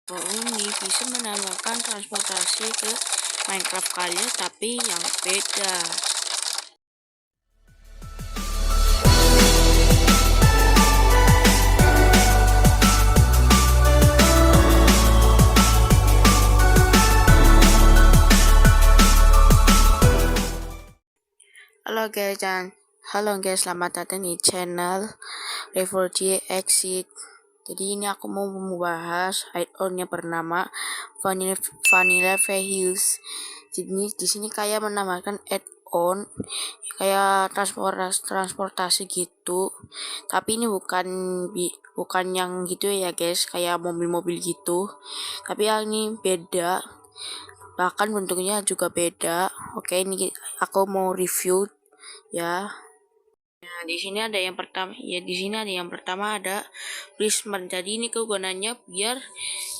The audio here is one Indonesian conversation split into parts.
ini bisa menambahkan transportasi ke Minecraft kalian, tapi yang beda. Halo guys, selamat datang di channel Refuge Exit. Jadi ini aku mau membahas add-on yang bernama Vanilla Vehicles. Jadi di sini kayak menambahkan add-on kayak transportasi gitu. Tapi ini bukan yang gitu ya guys, kayak mobil-mobil gitu. Tapi yang ini beda. Bahkan bentuknya juga beda. Oke, ini aku mau review ya. Nah, di sini ada yang pertama ada Prismer. Jadi ini kegunaannya biar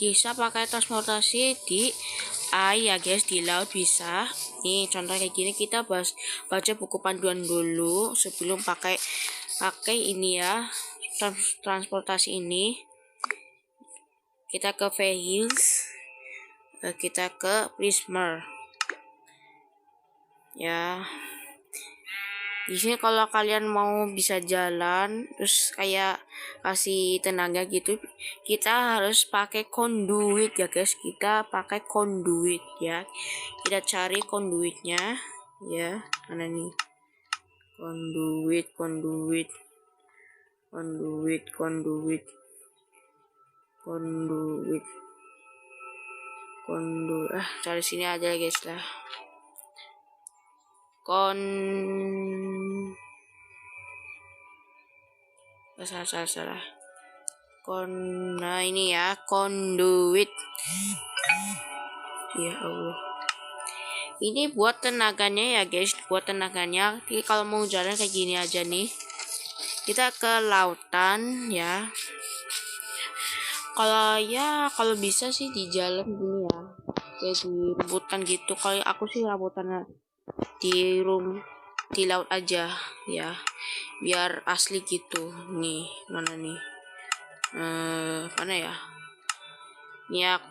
bisa pakai transportasi di air ya guys, di laut bisa. Nih contoh kayak gini, kita baca buku panduan dulu sebelum pakai ini ya, transportasi ini. Kita ke Vehicles, kita ke Prismer ya. Di sini kalau kalian mau bisa jalan terus kayak kasih tenaga gitu, kita harus pakai conduit ya guys. Kita pakai conduit ya. Kita cari conduitnya ya. Mana nih? Conduit. Cari sini aja guys lah. Salah. Nah ini ya, conduit. Ya Allah. Ini buat tenaganya ya guys, Jadi kalau mau jalan kayak gini aja nih. Kita ke lautan ya. Kalau bisa sih di jalan gini ya. Kayak di rebutan gitu. Kalau aku sih rebutannya di laut aja ya, biar asli gitu. Nih mana nih, mana ya, Niak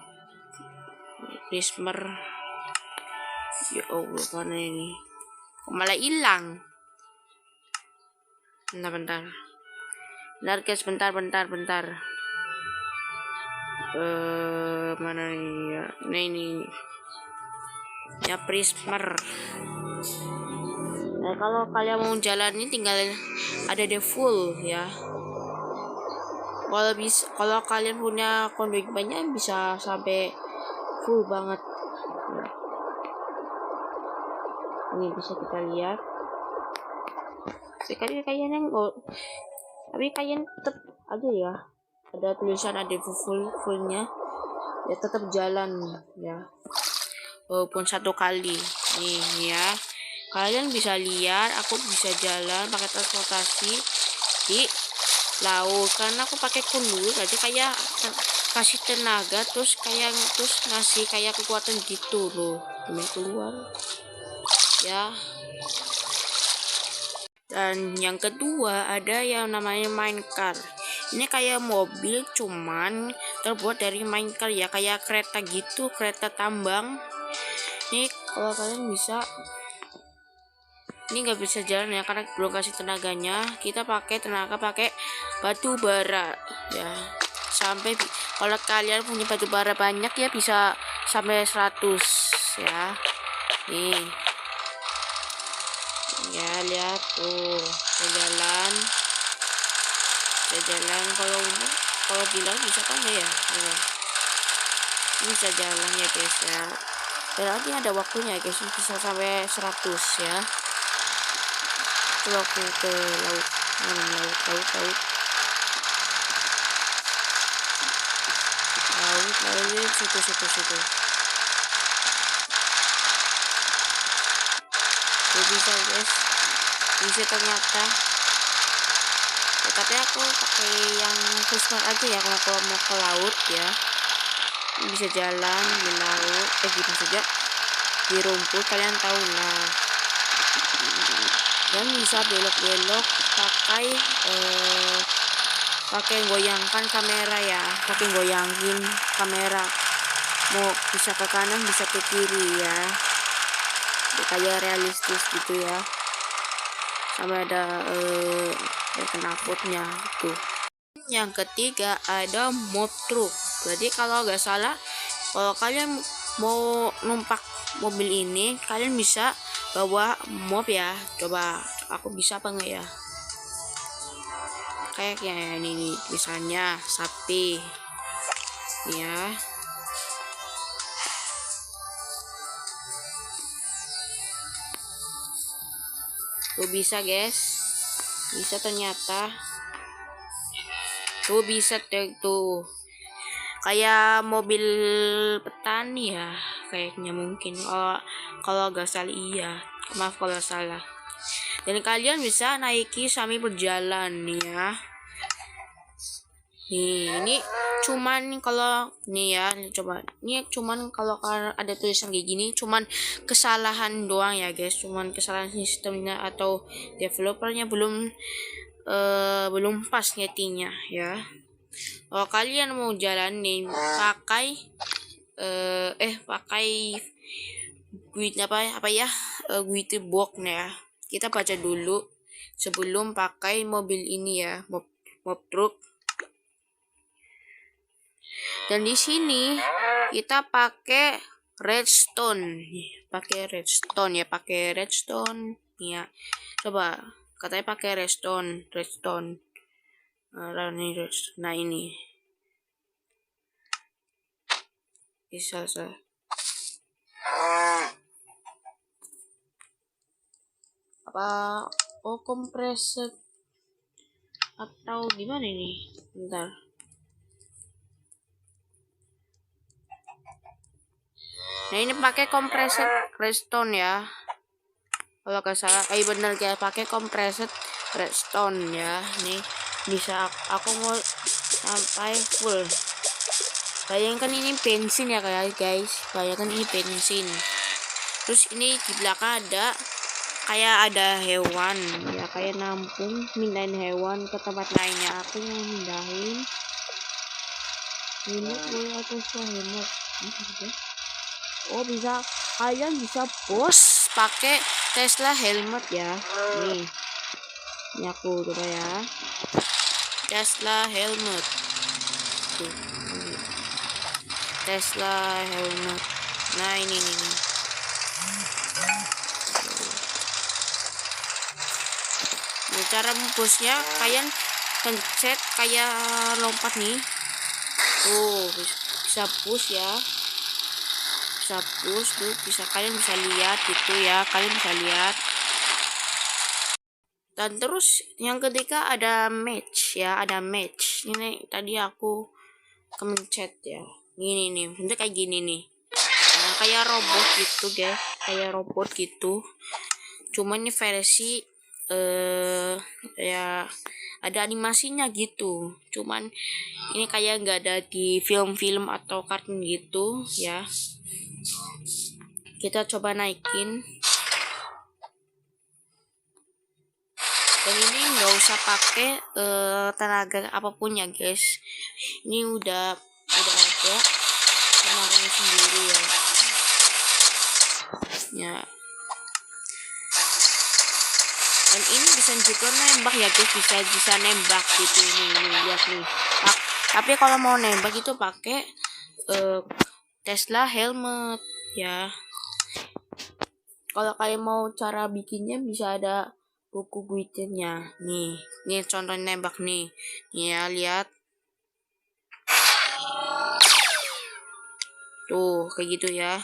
Prismer. Ya Allah, mana ini kok malah hilang. Bentar guys, bentar. Mana nih ya, ini ya Prismer. Nah, kalau kalian mau jalan ini tinggal ada di full ya. Kalau kalian punya conduit banyak bisa sampai full banget. Ini bisa kita lihat. Kayaknya enggak, tapi kalian tetap aja ya. Ada tulisan ada fullnya ya, tetap jalan ya. Walaupun satu kali nih ya. Kalian bisa lihat aku bisa jalan pakai transportasi di laut karena aku pakai conduit aja, kayak kasih tenaga terus ngasih kayak kekuatan gitu loh. Ini keluar ya. Dan yang kedua ada yang namanya minecar. Ini kayak mobil cuman terbuat dari minecar ya, kayak kereta gitu, kereta tambang. Ini kalau kalian bisa, ini nggak bisa jalan ya karena belum kasih tenaganya. Kita pakai batu bara ya. Sampai kalau kalian punya batu bara banyak ya bisa sampai 100 ya. Nih ya, lihat tuh jalan. Kalau bilang bisa kan ya, bisa jalan ya guys ya. Berarti ada waktunya guys, bisa sampai 100 ya. Kalau ke laut situ. Bisa guys, bisa ternyata ya, tapi aku pakai yang Prismer aja ya kalau mau ke laut ya. Bisa jalan di laut, gitu saja di rumput, kalian tahu lah. Dan bisa belok-belok pakai pakai goyangkan kamera ya, pakai goyangin kamera, mau bisa ke kanan bisa ke kiri ya, kayak realistis gitu ya, sampai ada knalpotnya tuh. Yang ketiga ada mob truck. Jadi kalau nggak salah, kalau kalian mau numpak mobil ini, kalian bisa bawa mob ya. Coba aku bisa apa enggak ya? Kayaknya ini misalnya sapi ya. Tuh bisa guys, bisa ternyata. Tuh bisa tuh. Kayak mobil petani ya, kayaknya mungkin. Kalau nggak salah iya. Maaf kalau salah. Dan kalian bisa naiki sambil berjalan nih ya. Nih, ini cuman kalau nih ya, coba. Ini cuman kalau ada tulisan kayak gini, cuman kesalahan doang ya guys, cuman kesalahan sistemnya atau developernya belum pas nyetingnya ya. Kalau kalian mau jalanin pakai guide apa ya, guide box ya. Kita baca dulu sebelum pakai mobil ini ya, mob truck. Dan di sini kita pakai redstone ya. Coba katanya pakai redstone. Nah ini bisa apa kompresor atau gimana ini, bentar. Nah ini pakai kompresor redstone ya, kalau nggak salah. Bener ya, pakai kompresor redstone ya. Nih bisa aku mau sampai full. Bayangkan ini bensin ya guys, bayangkan ini bensin. Terus ini di belakang ada hewan ya, kayak nampung mindahin hewan ke tempat lainnya. Aku mau mindahin ini atau hemat. Oh bisa, kalian bisa push pakai Tesla helmet ya. Nih ini aku coba ya, Tesla helmet tuh, Tesla helmet. Nah ini cara pushnya, kalian pencet kayak lompat nih. Tuh bisa push ya, bisa push tuh, kalian bisa lihat gitu ya, kalian bisa lihat. Dan terus yang ketiga ada match ya, ini tadi aku kemencet ya, gini nih, bentuk kayak gini nih. Nah, kayak robot gitu guys, cuman ini versi ya ada animasinya gitu, cuman ini kayak nggak ada di film-film atau kartun gitu ya. Kita coba naikin, dan ini nggak usah pakai tenaga apapun ya guys, ini udah ada tenaganya sendiri ya. Dan ini bisa juga nembak ya guys, bisa nembak gitu. Ini lihat nih. Tapi kalau mau nembak itu pakai Tesla helmet ya. Kalau kalian mau cara bikinnya, bisa ada buku guide-nya. Nih contoh nembak nih. Nih ya, lihat. Tuh kayak gitu ya.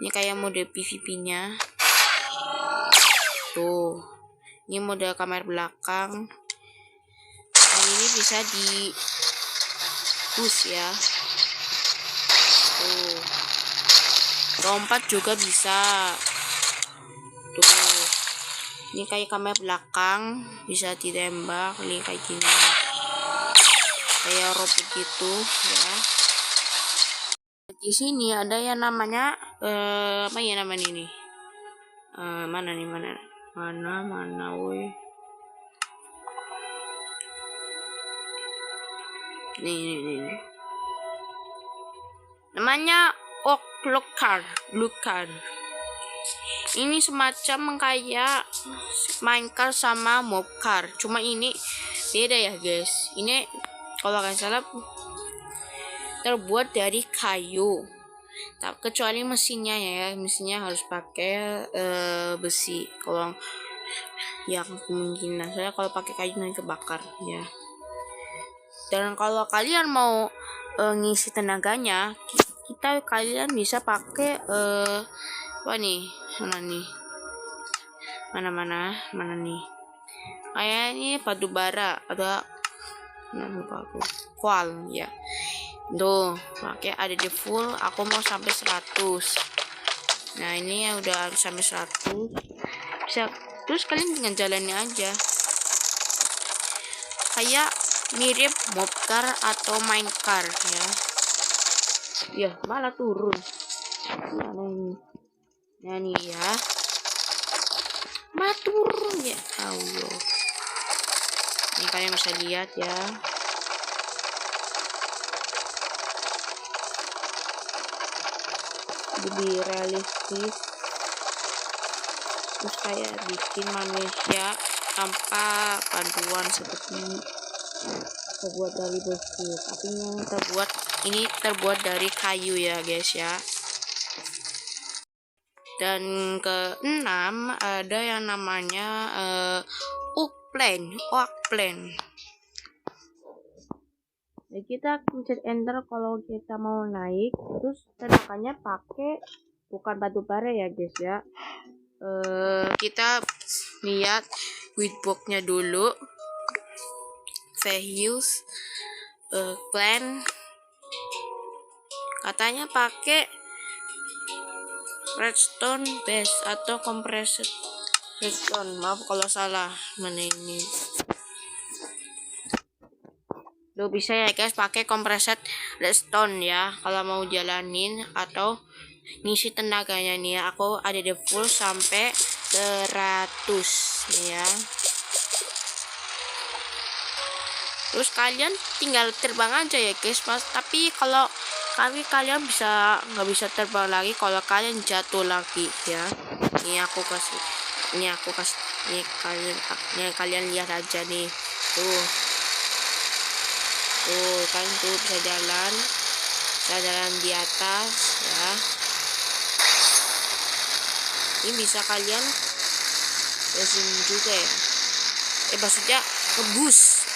Ini kayak mode PVP-nya. Tuh. Ini mode kamera belakang. Dan ini bisa di push ya. Tuh. Lompat juga bisa. Tuh. Ini kayak kamera belakang, bisa ditembak. Ini kayak gini. Kayak robot gitu ya. Di sini ada yang namanya apa ya namanya ini? Mana woi. Nih. Namanya Oklokar. Ini semacam kayak Minecraft sama Mobcar. Cuma ini beda ya guys. Ini kalau nggak salah terbuat dari kayu. Kecuali mesinnya ya. Mesinnya harus pakai besi. Kalau yang kemungkinan saya kalau pakai kayu nanti kebakar ya. Dan kalau kalian mau ngisi tenaganya, kalian bisa pakai apa nih? Mana nih? Kayak ini batu bara ada kual ya. Tuh, pakai ada di full. Aku mau sampai 100. Nah, ini ya udah sampai 100. Bisa terus kalian dengan jalannya aja. Kayak mirip Mobcar atau Minecraft ya. Ya, malah turun. Mana ini? Nah, nih ya. Malah turun ya. Allah. Ini kalian bisa lihat ya. Lebih realistis. Terus kayak bikin manusia tanpa bantuan seperti terbuat dari besi, tapi yang terbuat dari kayu ya guys ya. Dan keenam ada yang namanya oak plank. Jadi kita pencet enter kalau kita mau naik, terus tenakannya pakai bukan batu bara ya guys ya. Kita lihat wheatbox-nya dulu. Vehicles plan katanya pakai redstone base atau compressed redstone. Maaf kalau salah mana ini. Lo bisa ya guys pakai compressed redstone ya kalau mau jalanin atau ngisi tenaganya nih ya. Aku ada di full sampai 100 ya. Terus kalian tinggal terbang aja ya guys, tapi kalau kalian nggak bisa terbang lagi kalau kalian jatuh lagi ya. Ini kalian lihat aja nih. Tuh kan tuh bisa jalan di atas ya. Ini bisa kalian zoom juga ya. Maksudnya ngebus.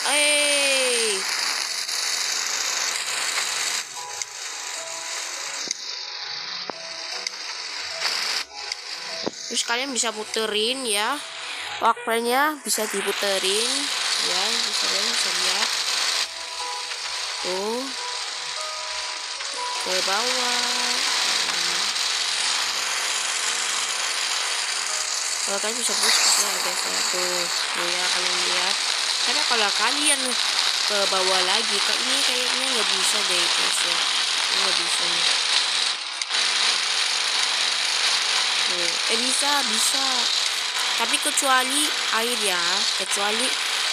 Terus kalian bisa puterin ya. Waktunya bisa diputerin ya. Kalian bisa lihat. Tuh. Ke bawah. Kalau kalian bisa push ya guys ya. Tuh ya kalian lihat. Karena kalau kalian ke bawah lagi, ini kayaknya nggak bisa deh guys ya. Nggak bisa nih. Bisa. Tapi kecuali air ya. Kecuali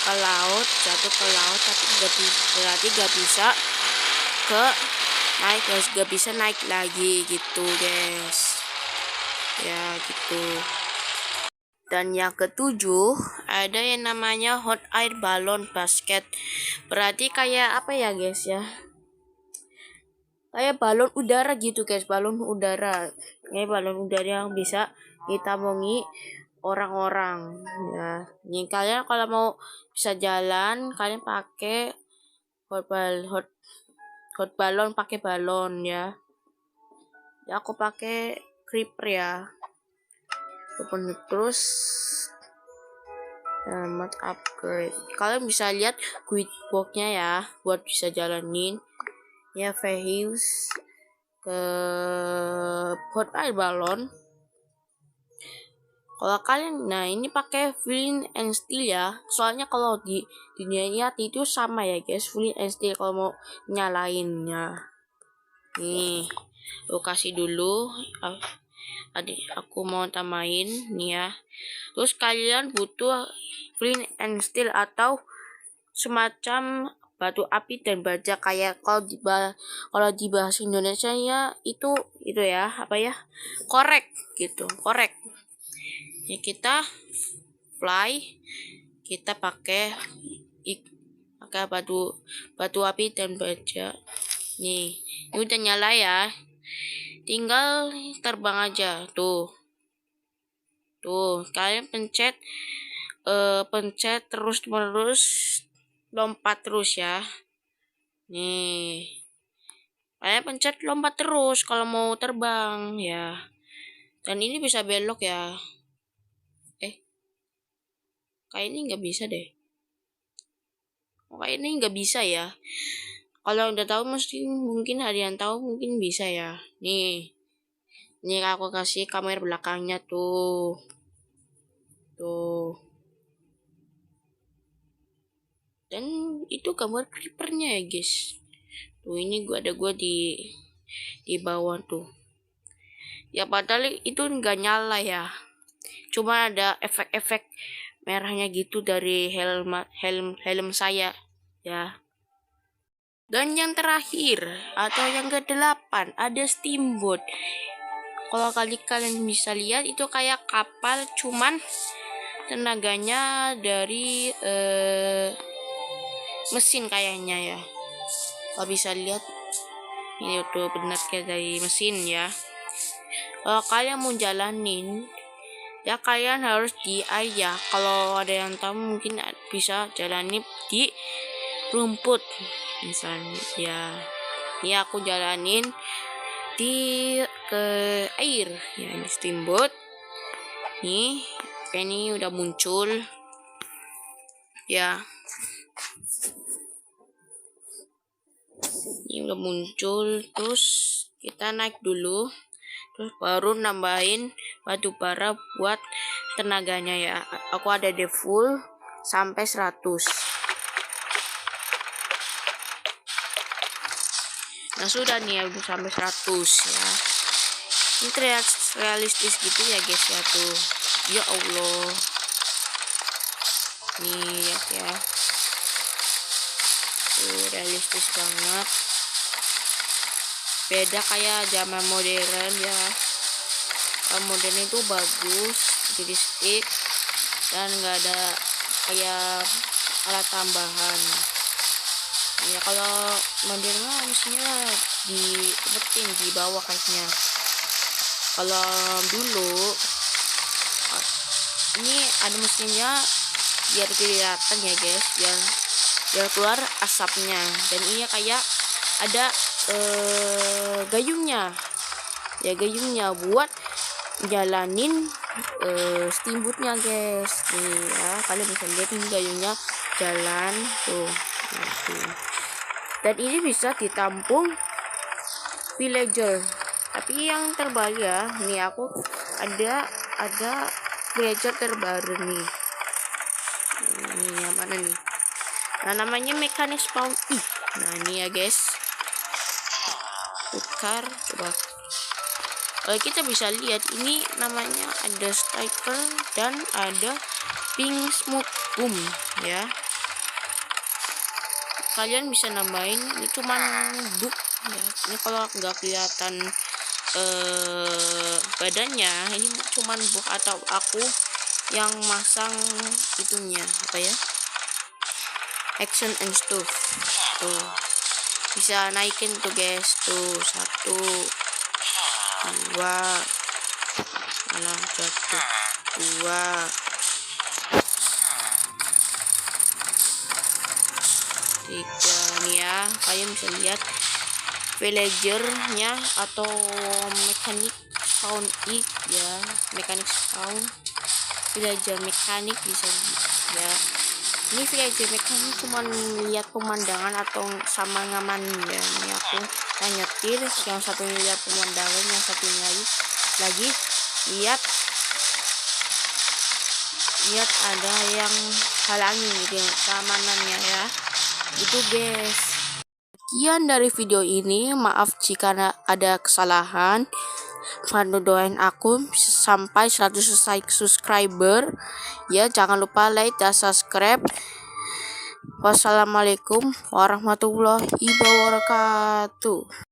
ke laut, jatuh ke laut, tapi berarti nggak bisa nggak bisa naik lagi gitu guys. Ya gitu. Dan yang ketujuh ada yang namanya hot air balloon basket. Berarti kayak apa ya guys ya? Kayak balon udara gitu guys, balon udara. Kayak balon udara yang bisa ditabungi orang-orang ya. Nih kalian kalau mau bisa jalan, kalian pakai hot balon pakai balon ya. Ya aku pakai creeper ya. Terus mod upgrade. Kalian bisa lihat quit box-nya ya buat bisa jalanin ya vehicles ke hot air balon. Kalau kalian ini pakai flint and steel ya. Soalnya kalau di dunia nyata itu sama ya guys, flint and steel kalau mau nyalainnya. Nih, lokasi dulu. Aku mau tambahin nih ya. Terus kalian butuh flint and steel atau semacam batu api dan baja. Kayak kalau di bahasa Indonesia ya itu ya apa ya, korek gitu, korek ya. Kita fly, kita pakai batu api dan baja. Nih, ini udah nyala ya, tinggal terbang aja. Tuh kalian pencet terus menerus, lompat terus ya. Nih, kalian pencet lompat terus kalau mau terbang ya. Dan ini bisa belok ya. Kayak ini nggak bisa deh. Kayak ini nggak bisa ya. Kalau udah tahu mungkin ada yang tahu, mungkin bisa ya. Nih aku kasih kamera belakangnya tuh. Dan itu gambar creepernya ya guys. Tuh ini ada gua di bawah tuh. Ya padahal itu nggak nyala ya. Cuma ada efek-efek merahnya gitu dari helm saya ya. Dan yang terakhir atau yang ke-8 ada steamboat. Kalau kalian bisa lihat itu kayak kapal, cuman tenaganya dari mesin kayaknya ya. Kalau bisa lihat ini tuh benar kayak dari mesin ya. Kalau kalian mau jalanin ya kalian harus di air ya. Kalau ada yang tahu mungkin bisa jalani di rumput misalnya ya. Ini aku jalanin ke air ya. Ini steamboat nih, ini udah muncul ya. Ini udah muncul, terus kita naik dulu, terus baru nambahin batu bara buat tenaganya ya. Aku ada di full sampai 100. Nah sudah nih udah sampai 100 ya. Ini terlihat realistis gitu ya guys ya tuh. Ya Allah. Nih lihat ya. Tuh realistis banget. Beda kayak zaman modern ya. Modern itu bagus, jadi stick dan nggak ada kayak alat tambahan. Ya kalau modern mah mestinya dipetin di bawah kayaknya. Kalau dulu ini ada mesinnya biar kelihatan ya guys, biar keluar asapnya. Dan ini kayak ada gayungnya ya, gayungnya buat jalanin steamboatnya guys. Nih ya, kalian bisa lihat ini gayungnya jalan tuh. Dan ini bisa ditampung villager. Tapi yang terbaru ya, nih aku ada villager terbaru nih. Ini yang mana nih? Nah namanya mechanic spawn. Nah ini ya guys, tukar coba. Kita bisa lihat ini namanya ada striker dan ada pink smoke boom ya. Kalian bisa nambahin, ini cuman bug ya. Ini kalau nggak kelihatan badannya, ini cuman bug atau aku yang masang itunya apa ya, action and stuff tuh. Bisa naikin tuh guys tuh, 1 2 malah jatuh 2 3 nih ya. Kalian bisa lihat villagernya atau mechanic spawn ya, mechanic spawn villager mechanic bisa ya. Ini villager mechanic cuma lihat pemandangan atau sama ngaman ya. Ini aku nyetir, yang satunya lihat pemandangan, yang satunya lagi lihat ada yang halangi gitu keamanannya ya. Itu guys. Sekian dari video ini, maaf jika ada kesalahan. Bantu doain aku sampai 100 subscriber ya. Jangan lupa like dan subscribe Wassalamualaikum warahmatullahi wabarakatuh.